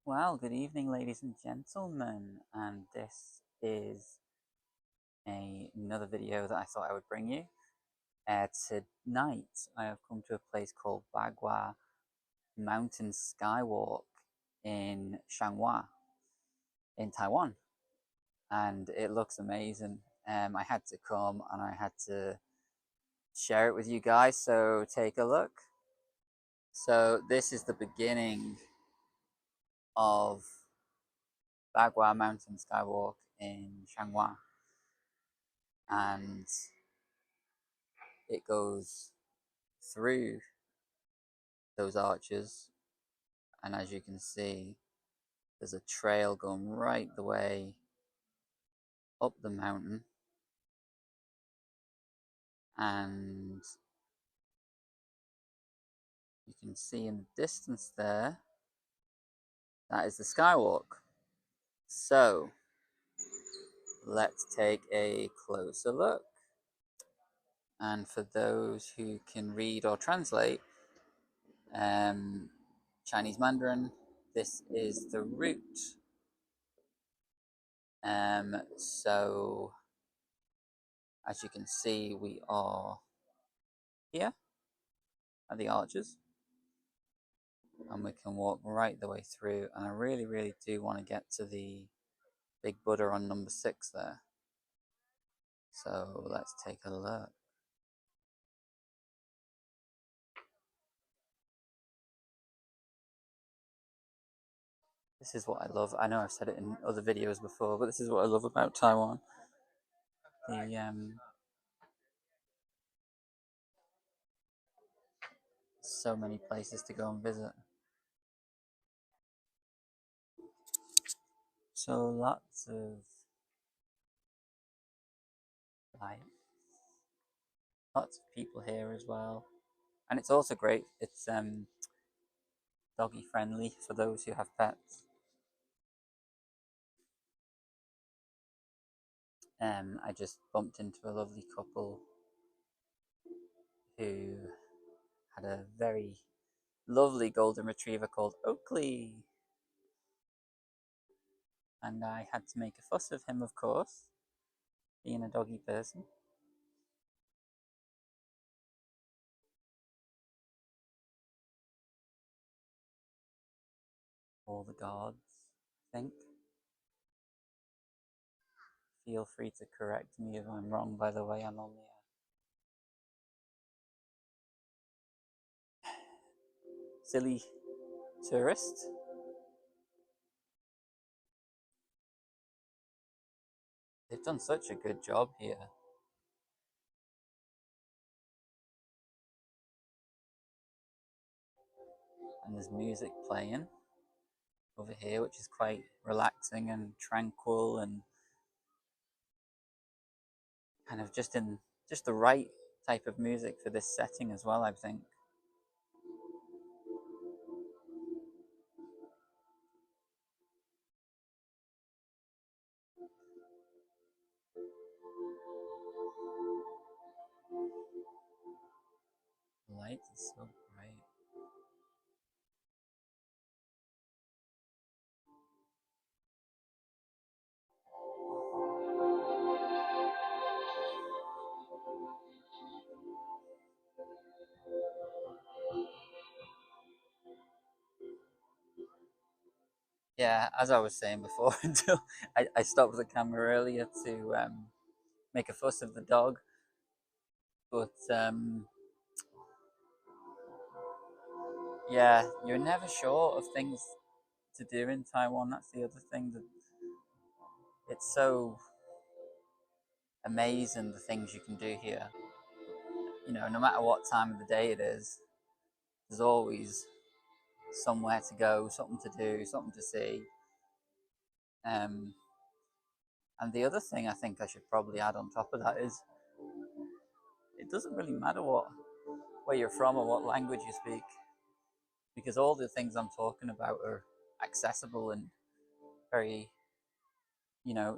Well, good evening, ladies and gentlemen, and this is another video that I thought I would bring you. Tonight, I have come to a place called Bagua Mountain Skywalk in Changhua in Taiwan, and it looks amazing. I had to come and I had to share it with you guys, so take a look. So this is the beginning of Bagua Mountain Skywalk in Changhua, and it goes through those arches, and as you can see, there's a trail going right the way up the mountain, and you can see in the distance there, that is the skywalk. So let's take a closer look. And for those who can read or translate Chinese Mandarin, this is the route. So as you can see, we are here at the arches, and we can walk right the way through. And I really do want to get to the big Buddha on number 6 there. So let's take a look. This is what I love. I know I've said it in other videos before, but this is what I love about Taiwan. The so many places to go and visit. So lots of lights, lots of people here as well, and it's also great. It's doggy friendly for those who have pets. I just bumped into a lovely couple who had a very lovely golden retriever called Oakley, and I had to make a fuss of him, of course, being a doggy person. All the guards, I think. Feel free to correct me if I'm wrong, by the way. I'm only a silly tourist. They've done such a good job here. And there's music playing over here, which is quite relaxing and tranquil and kind of just the right type of music for this setting as well, I think. The lights are so bright. Yeah, as I was saying before, until I stopped the camera earlier to make a fuss of the dog, but yeah, you're never short of things to do in Taiwan. That's the other thing, that it's so amazing the things you can do here. You know, no matter what time of the day it is, there's always somewhere to go, something to do, something to see. Um, and the other thing I think I should probably add on top of that is it doesn't really matter where you're from or what language you speak, because all the things I'm talking about are accessible and very,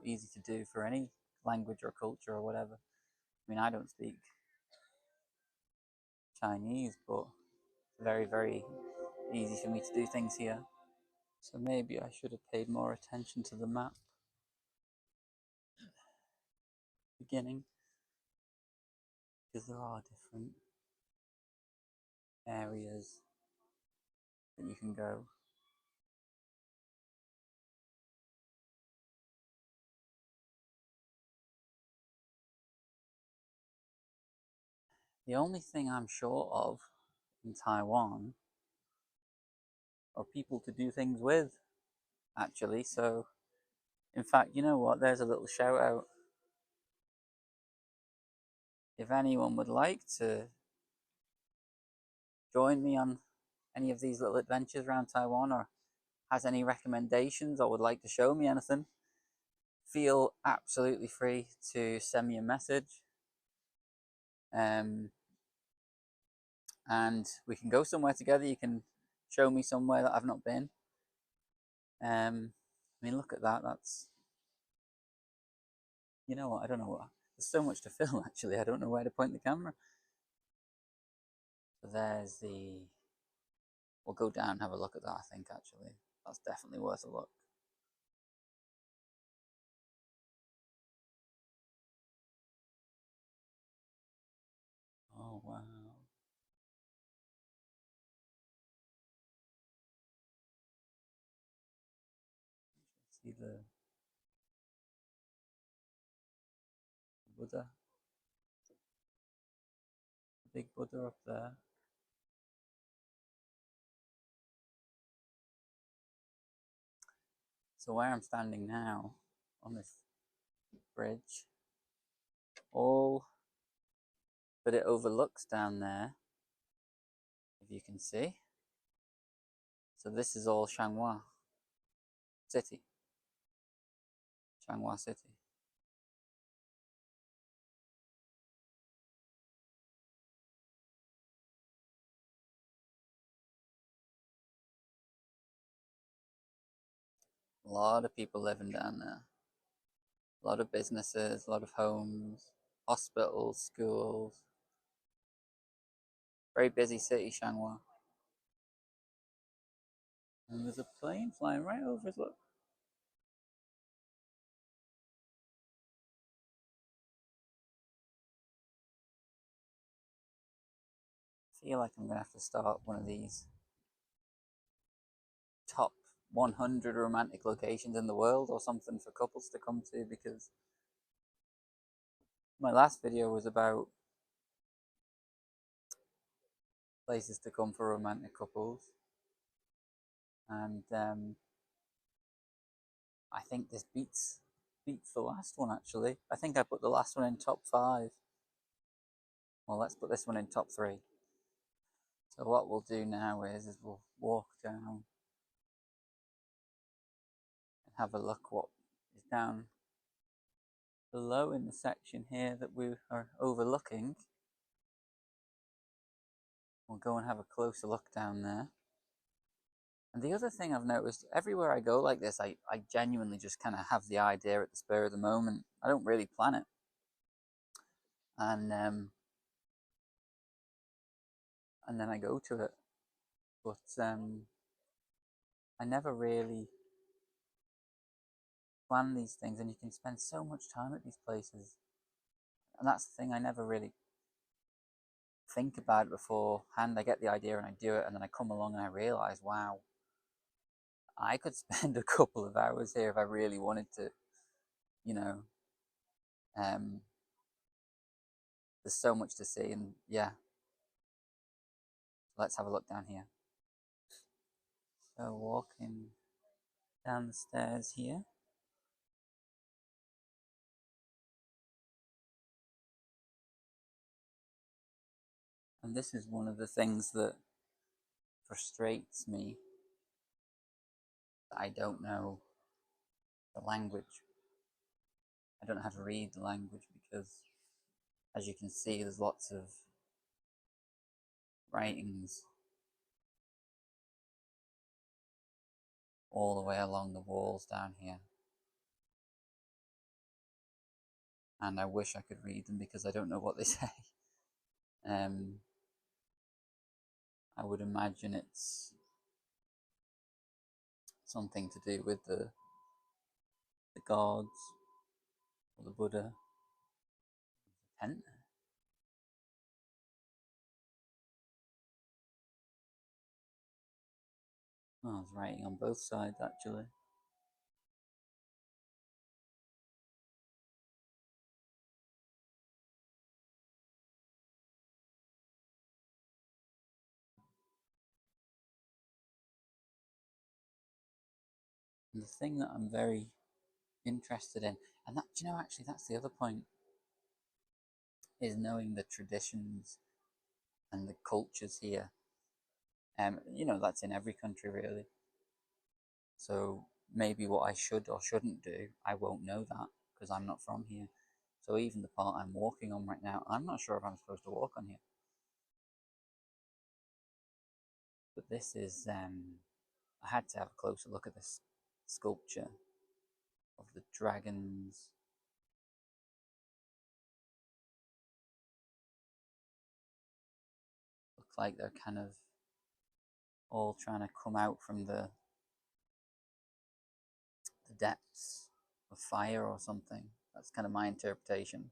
easy to do for any language or culture or whatever. I mean, I don't speak Chinese, but it's very, very easy for me to do things here. So maybe I should have paid more attention to the map beginning, because there are different areas that you can go. The only thing I'm short of in Taiwan are people to do things with, actually. So, in fact, you know what? There's a little shout out. If anyone would like to join me on any of these little adventures around Taiwan, or has any recommendations, or would like to show me anything, feel absolutely free to send me a message. And we can go somewhere together. You can show me somewhere that I've not been. I mean, look at that. That's, you know what? I don't know what. There's so much to film, actually. I don't know where to point the camera. So there's the. We'll go down and have a look at that, I think, actually. That's definitely worth a look. Oh, wow. See the Buddha, the big Buddha up there. So where I'm standing now, on this bridge, all but it overlooks down there, if you can see. So this is all Changhua City. Changhua City. A lot of people living down there. A lot of businesses, a lot of homes, hospitals, schools. Very busy city, Changhua. And there's a plane flying right over us, look. I feel like I'm going to have to start one of these top 100 romantic locations in the world or something for couples to come to, because my last video was about places to come for romantic couples, and I think this beats the last one, actually. I think I put the last one in top 5. Well, let's put this one in top 3. So what we'll do now is we'll walk down and have a look what is down below in the section here that we are overlooking. We'll go and have a closer look down there. And the other thing I've noticed, everywhere I go like this, I genuinely just kind of have the idea at the spur of the moment. I don't really plan it. And then I go to it. But I never really plan these things, and you can spend so much time at these places. And that's the thing, I never really think about it beforehand. I get the idea and I do it, and then I come along and I realize, wow, I could spend a couple of hours here if I really wanted to, you know. There's so much to see, and yeah, let's have a look down here. So walking down the stairs here. And this is one of the things that frustrates me, that I don't know the language. I don't know how to read the language, because as you can see, there's lots of writings all the way along the walls down here. And I wish I could read them, because I don't know what they say. I would imagine it's something to do with the gods or the Buddha. Tent there. Oh, there's writing on both sides actually. And the thing that I'm very interested in, and that, you know, actually, that's the other point, is knowing the traditions and the cultures here. You know, that's in every country really. So maybe what I should or shouldn't do, I won't know that because I'm not from here. So even the part I'm walking on right now, I'm not sure if I'm supposed to walk on here. But this is, I had to have a closer look at this sculpture of the dragons. Looks like they're kind of all trying to come out from the depths of fire or something. That's kind of my interpretation.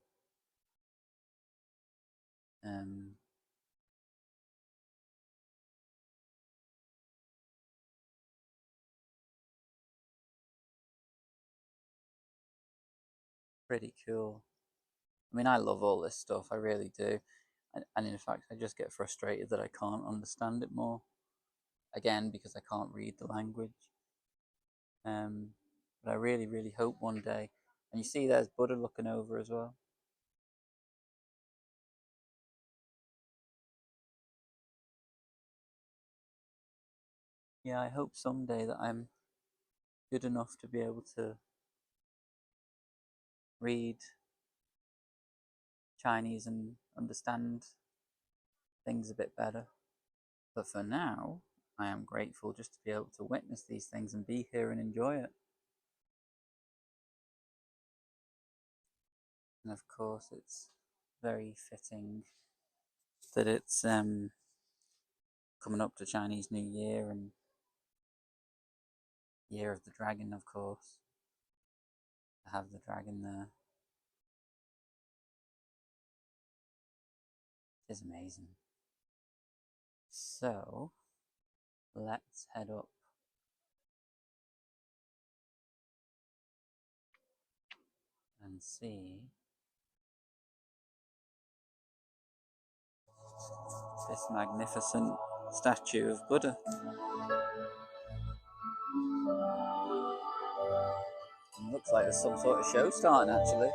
Pretty cool. I mean, I love all this stuff, I really do. And in fact, I just get frustrated that I can't understand it more. Again, because I can't read the language. But I really, really hope one day. And you see, there's Buddha looking over as well. Yeah, I hope someday that I'm good enough to be able to read Chinese and understand things a bit better. But for now, I am grateful just to be able to witness these things and be here and enjoy it. And of course, it's very fitting that it's coming up to Chinese New Year and Year of the Dragon, of course. To have the dragon there. It is amazing. So, let's head up and see this magnificent statue of Buddha. It looks like there's some sort of show starting actually.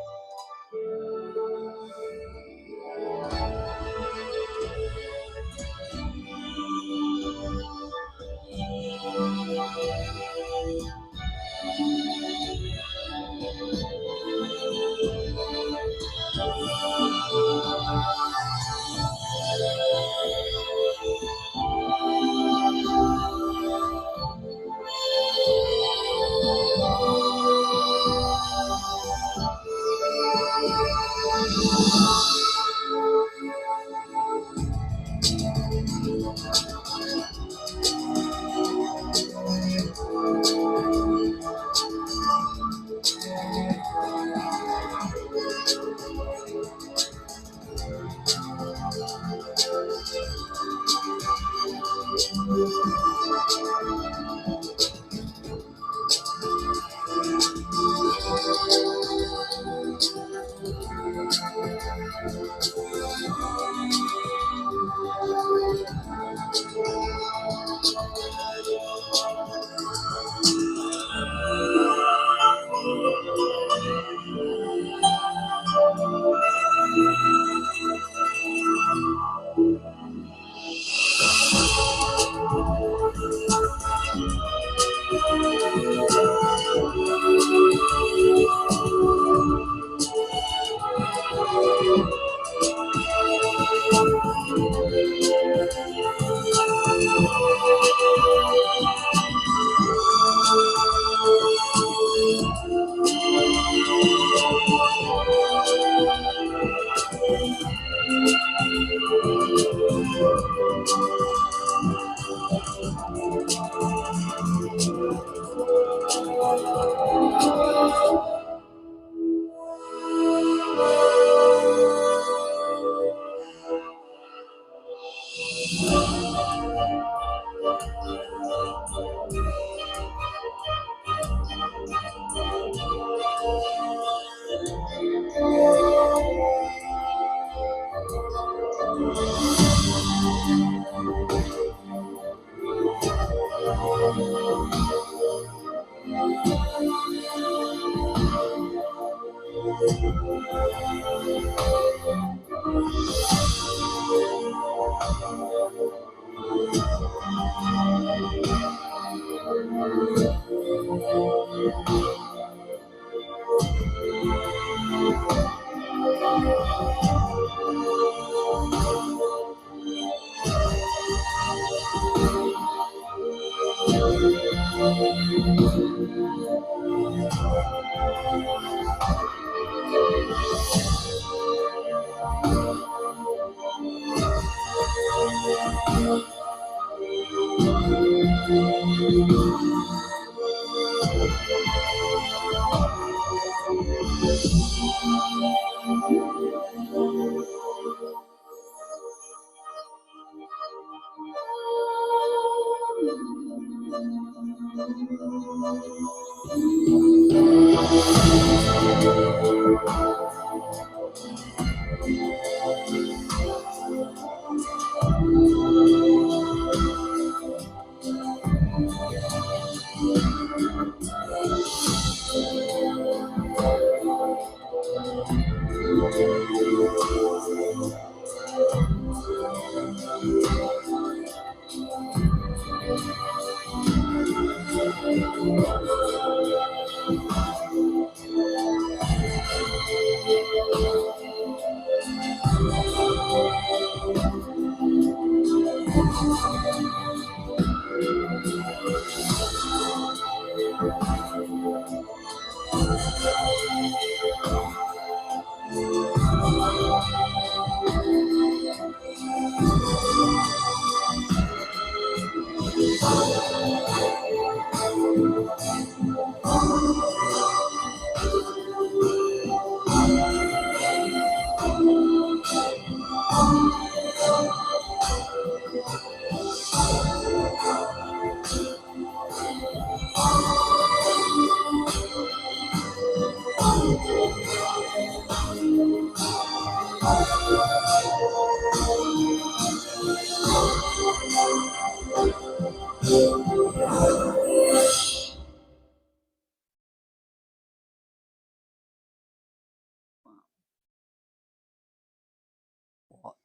What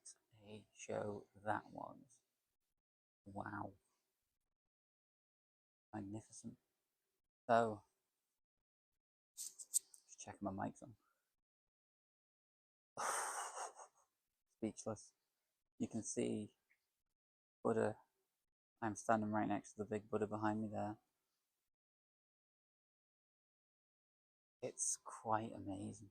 a show that was. Wow. Magnificent. So, just checking my mics on. Speechless. You can see Buddha. I'm standing right next to the big Buddha behind me there. It's quite amazing.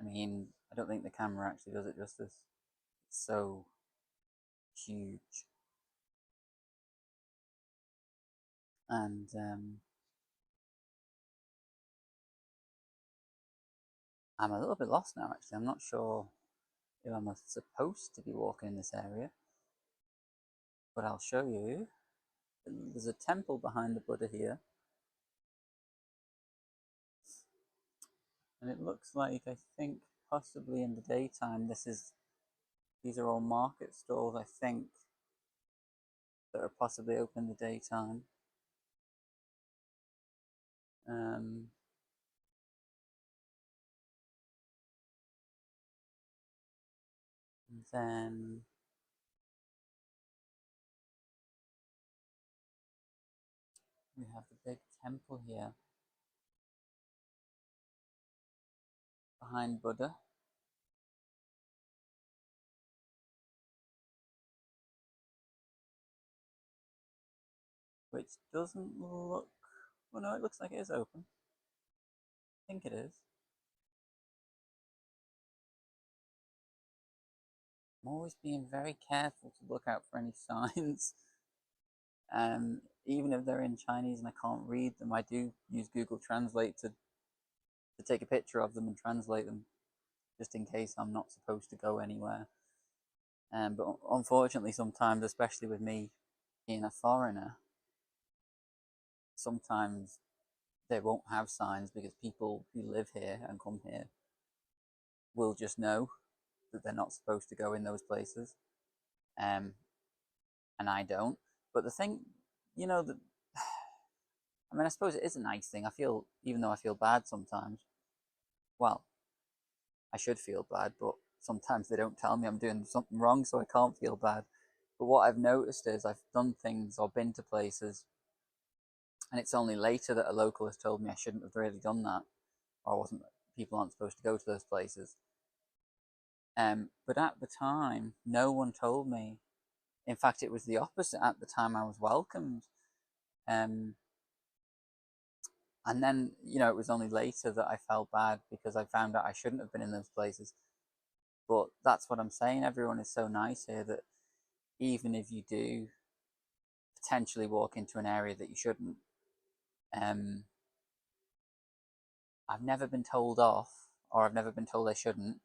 I mean, I don't think the camera actually does it justice. It's so huge. And I'm a little bit lost now, actually. I'm not sure if I'm supposed to be walking in this area, but I'll show you. There's a temple behind the Buddha here, and it looks like, I think, possibly in the daytime, these are all market stalls, I think, that are possibly open in the daytime. And then we have the big temple here behind Buddha. Which doesn't look, well, no, it looks like it is open. I think it is. I'm always being very careful to look out for any signs. Even if they're in Chinese and I can't read them, I do use Google Translate to take a picture of them and translate them, just in case I'm not supposed to go anywhere. But unfortunately, sometimes, especially with me being a foreigner, sometimes they won't have signs because people who live here and come here will just know that they're not supposed to go in those places. And I don't. But the thing, you know, that I mean, I suppose it is a nice thing. I feel, even though I feel bad sometimes, well, I should feel bad, but sometimes they don't tell me I'm doing something wrong, so I can't feel bad. But what I've noticed is I've done things or been to places, and it's only later that a local has told me I shouldn't have really done that, or wasn't. People aren't supposed to go to those places. But at the time, no one told me. In fact, it was the opposite. At the time, I was welcomed. Um, and then, it was only later that I felt bad because I found out I shouldn't have been in those places. But that's what I'm saying. Everyone is so nice here that even if you do potentially walk into an area that you shouldn't, um, I've never been told off, or I've never been told I shouldn't.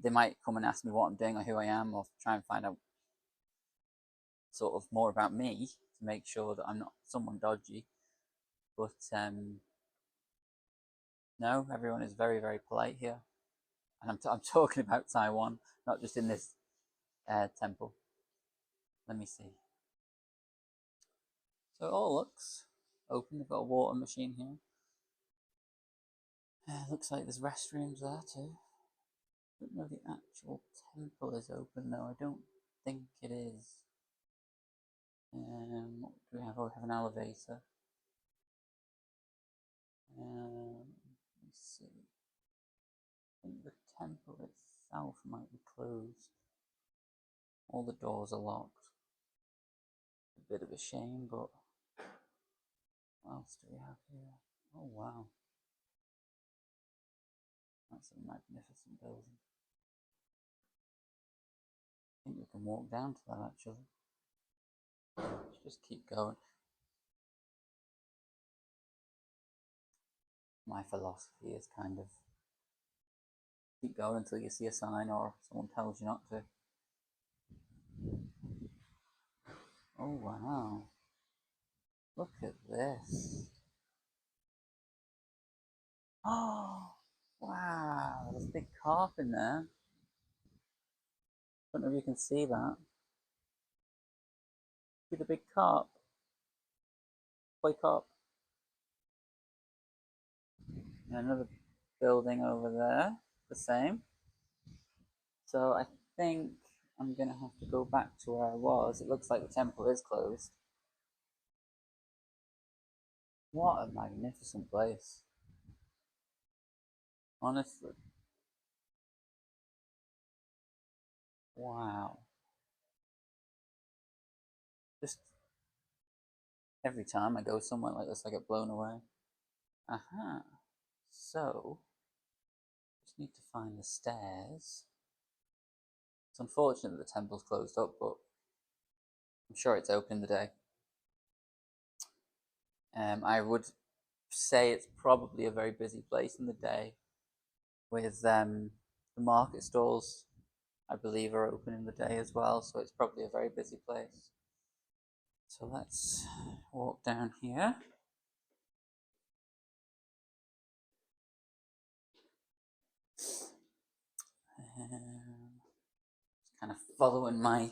They might come and ask me what I'm doing or who I am, or try and find out sort of more about me to make sure that I'm not someone dodgy. But no, everyone is very, very polite here. And I'm talking about Taiwan, not just in this temple. Let me see. So it all looks open. They've got a water machine here. Looks like there's restrooms there too. I don't know the actual temple is open though. I don't think it is. What do we have? Oh, we have an elevator. Let's see. I think the temple itself might be closed. All the doors are locked. A bit of a shame, but what else do we have here? Oh wow. That's a magnificent building. I think we can walk down to that actually. Let's just keep going. My philosophy is kind of keep going until you see a sign or someone tells you not to. Oh wow. Look at this. Oh wow, there's a big carp in there. I don't know if you can see that. See the big carp? Koi carp. And another building over there, the same. So I think I'm gonna have to go back to where I was. It looks like the temple is closed. What a magnificent place. Honestly. Wow. Just every time I go somewhere like this, I get blown away. Aha. So, just need to find the stairs. It's unfortunate that the temple's closed up, but I'm sure it's open in the day. I would say it's probably a very busy place in the day with the market stalls, I believe, are open in the day as well, so it's probably a very busy place. So let's walk down here. Just kind of following my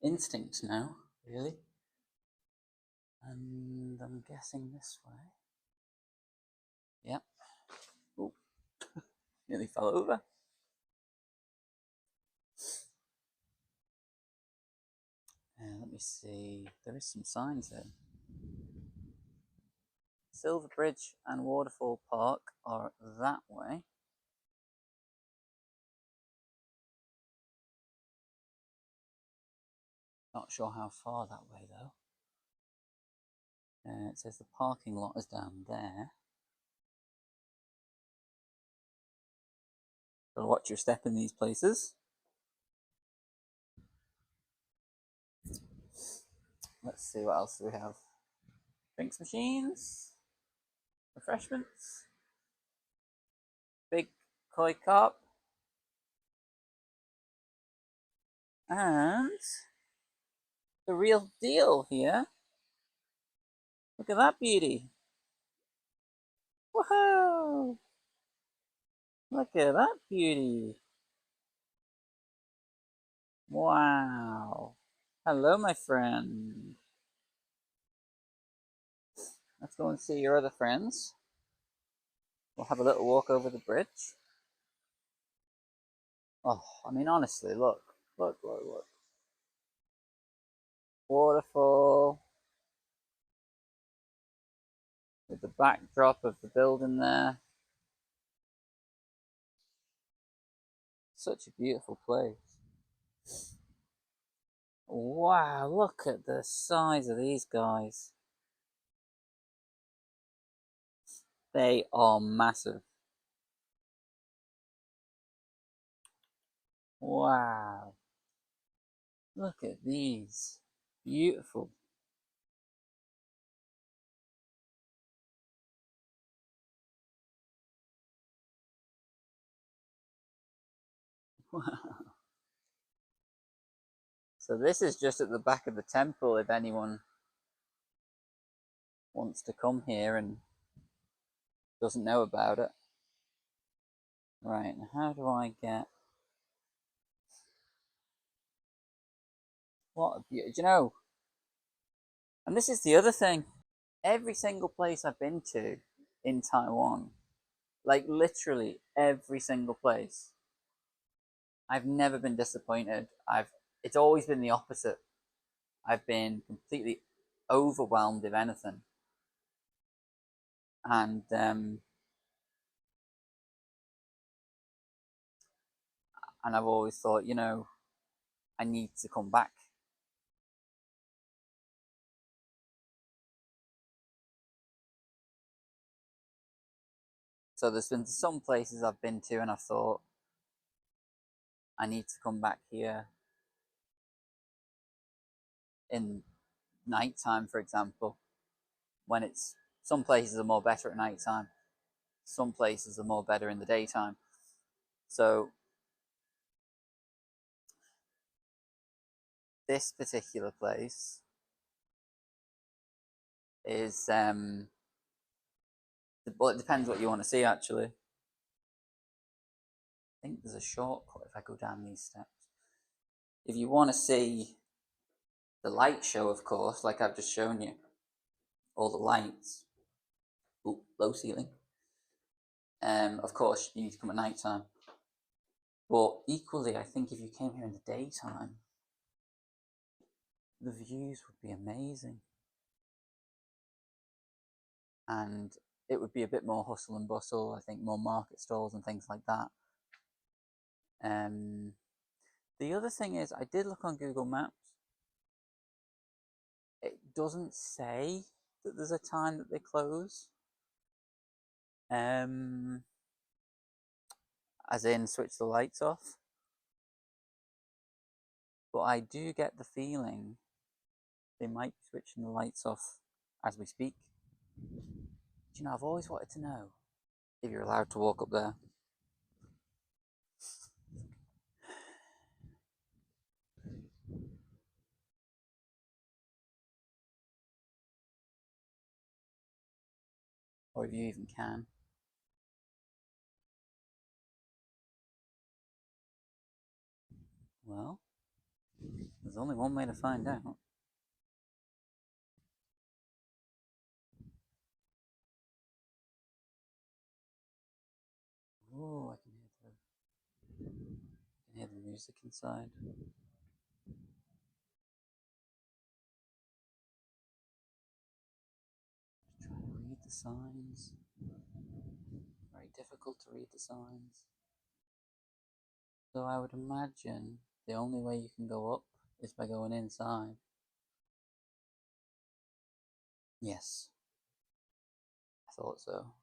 instinct now, really. And I'm guessing this way. Yep. Oh, nearly fell over. Let me see. There is some signs there. Silver Bridge and Waterfall Park are that way. Not sure how far that way though. It says the parking lot is down there. So watch your step in these places. Let's see what else do we have. Drinks machines, refreshments, big koi carp, and the real deal here. Look at that beauty. Whoa! Look at that beauty. Wow. Hello, my friend. let's go and see your other friends. We'll have a little walk over the bridge. Oh, I mean, honestly, look, look, look, look. Waterfall with the backdrop of the building there. Such a beautiful place. Wow, look at the size of these guys. They are massive. Wow. Look at these. Beautiful. Wow. So this is just at the back of the temple if anyone wants to come here and doesn't know about it. Right, how do I get... What a beauty. Do you know? And this is the other thing. Every single place I've been to in Taiwan, like literally every single place, I've never been disappointed. It's always been the opposite. I've been completely overwhelmed, if anything. And I've always thought, I need to come back. So there's been some places I've been to and I thought, I need to come back here in nighttime, for example, when it's some places are more better at nighttime, some places are more better in the daytime. So this particular place is well, it depends what you want to see actually. I think there's a shortcut if I go down these steps. If you want to see the light show, of course, like I've just shown you, all the lights, low ceiling. Of course, you need to come at night time. But equally, I think if you came here in the daytime, the views would be amazing. And it would be a bit more hustle and bustle, I think more market stalls and things like that. The other thing is, I did look on Google Maps. It doesn't say that there's a time that they close. As in switch the lights off. But I do get the feeling they might be switching the lights off as we speak. Do you know, I've always wanted to know if you're allowed to walk up there. Or if you even can. Well, there's only one way to find out. Oh, I can hear the music inside. Just trying to read the signs. Very difficult to read the signs. So I would imagine the only way you can go up is by going inside. Yes, I thought so.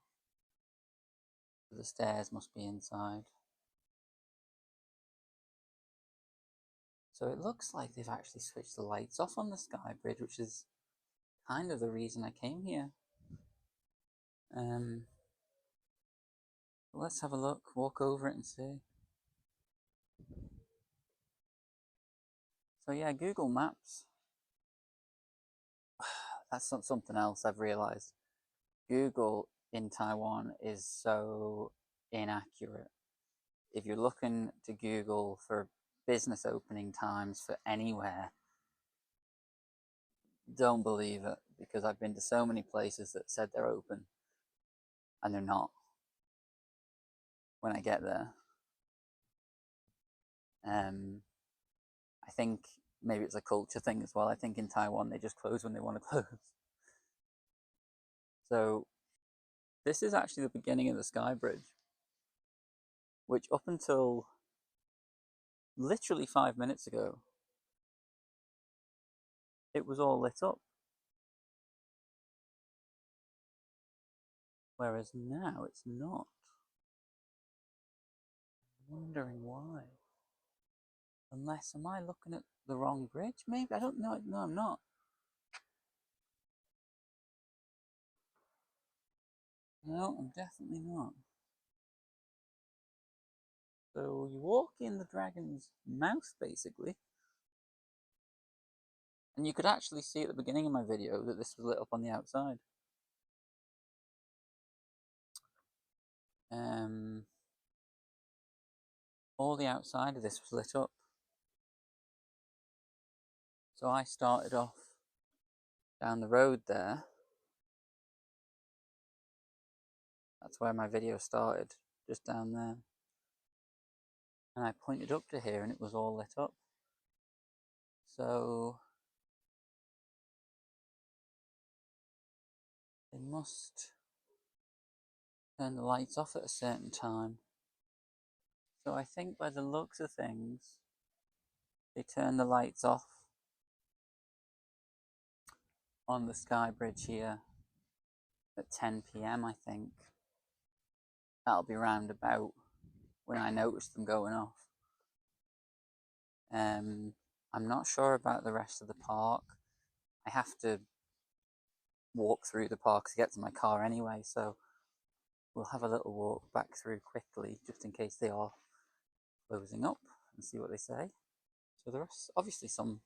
The stairs must be inside. So it looks like they've actually switched the lights off on the sky bridge, which is kind of the reason I came here. Let's have a look, walk over it and see. So yeah, Google Maps. That's not something else I've realized. Google in Taiwan is so inaccurate. If you're looking to Google for business opening times for anywhere, don't believe it, because I've been to so many places that said they're open and they're not when I get there. I think maybe it's a culture thing as well. I think in Taiwan they just close when they want to close. So this is actually the beginning of the Sky Bridge, which up until literally 5 minutes ago, it was all lit up. Whereas now it's not. I'm wondering why. Unless, am I looking at the wrong bridge? Maybe, I don't know. No, I'm not. No, I'm definitely not. So you walk in the dragon's mouth, basically. And you could actually see at the beginning of my video that this was lit up on the outside. All the outside of this was lit up. So I started off down the road there. That's where my video started, just down there. And I pointed up to here and it was all lit up. So they must turn the lights off at a certain time. So I think by the looks of things, they turn the lights off on the Sky Bridge here at 10 p.m. I think. That'll be round about when I noticed them going off. I'm not sure about the rest of the park. I have to walk through the park to get to my car anyway, so we'll have a little walk back through quickly just in case they are closing up and see what they say. So there's obviously some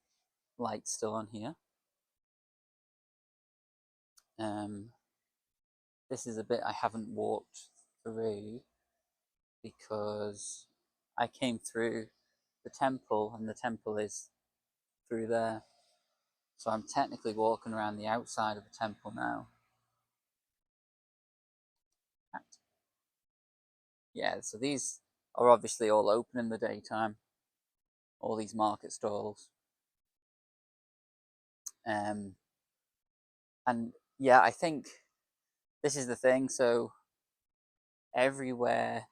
lights still on here. This is a bit I haven't walked through because I came through the temple and the temple is through there. So I'm technically walking around the outside of the temple now. Yeah, so these are obviously all open in the daytime, all these market stalls. And yeah, I think this is the thing. So everywhere,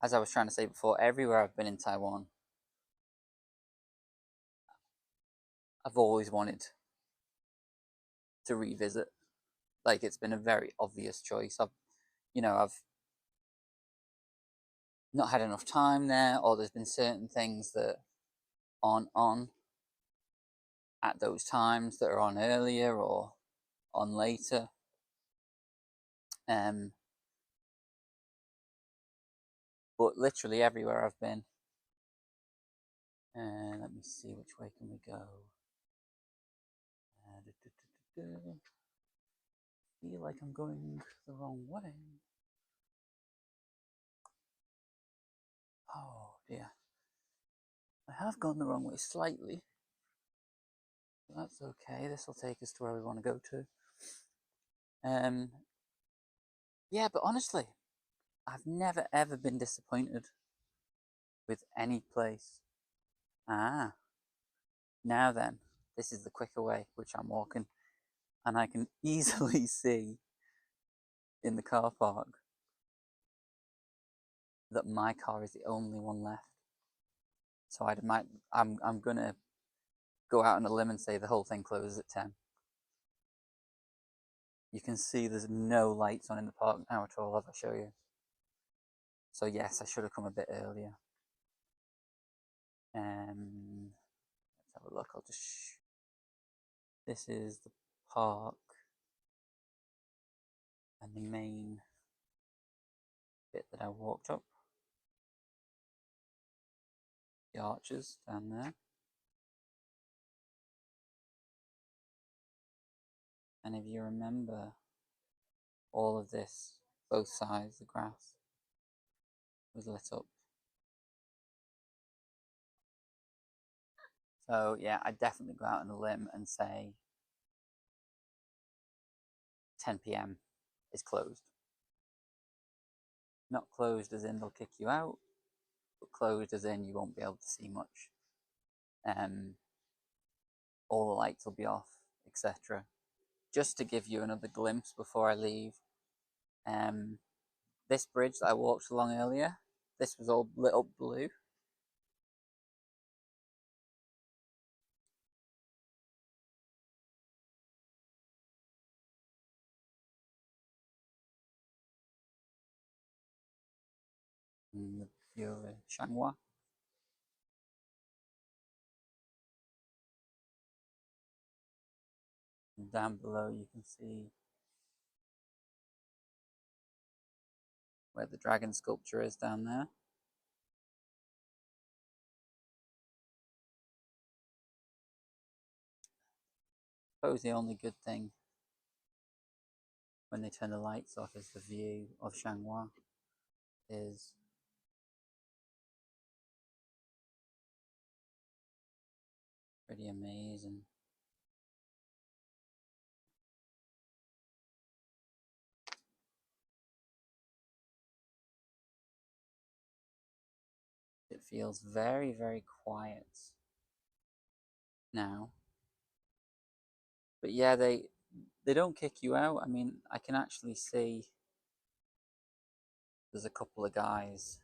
as I was trying to say before, everywhere I've been in Taiwan, I've always wanted to revisit. Like, it's been a very obvious choice. I've not had enough time there, or there's been certain things that aren't on at those times that are on earlier or on later. But literally everywhere I've been. Let me see, which way can we go? Feel like I'm going the wrong way. Oh dear. I have gone the wrong way slightly. But that's okay. This will take us to where we want to go to. Yeah, but honestly, I've never ever been disappointed with any place. Ah, now then, this is the quicker way, which I'm walking, and I can easily see in the car park that my car is the only one left. So I'm gonna go out on a limb and say the whole thing closes at 10. You can see there's no lights on in the park now at all, if I show you. So yes, I should have come a bit earlier. Let's have a look. This is the park and the main bit that I walked up. The arches down there. And if you remember, all of this, both sides, the grass was lit up. So yeah, I'd definitely go out on a limb and say 10 p.m. is closed. Not closed as in they'll kick you out, but closed as in you won't be able to see much. All the lights will be off, etc. Just to give you another glimpse before I leave, this bridge that I walked along earlier, this was all lit up blue. And the view of Changhua. And down below you can see where the dragon sculpture is down there. I suppose the only good thing when they turn the lights off is the view of Changhua is pretty amazing. It feels very, very quiet now. But yeah, they don't kick you out. I mean, I can actually see there's a couple of guys.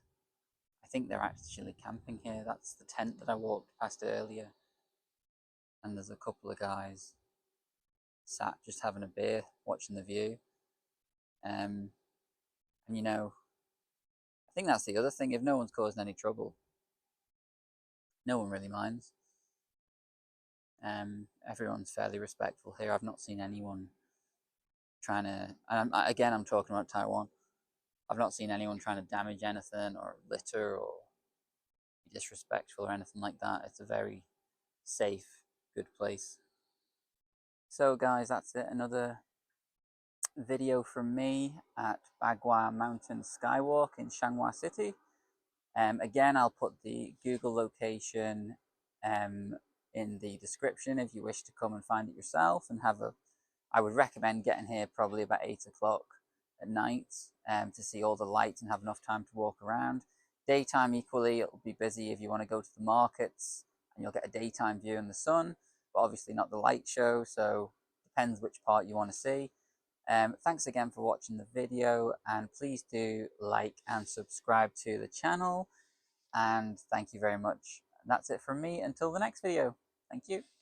I think they're actually camping here. That's the tent that I walked past earlier. And there's a couple of guys sat just having a beer, watching the view. And you know, I think that's the other thing. If no one's causing any trouble, no one really minds. Everyone's fairly respectful here. I've not seen anyone trying to. And again, I'm talking about Taiwan. I've not seen anyone trying to damage anything or litter or be disrespectful or anything like that. It's a very safe, good place. So, guys, that's it. Another video from me at Bagua Mountain Skywalk in Changhua City. Again, I'll put the Google location in the description if you wish to come and find it yourself and have a. I would recommend getting here probably about 8 o'clock at night to see all the lights and have enough time to walk around. Daytime equally, it'll be busy if you want to go to the markets and you'll get a daytime view in the sun, but obviously not the light show, so depends which part you want to see. Thanks again for watching the video, and please do like and subscribe to the channel, and thank you very much. And that's it from me until the next video. Thank you.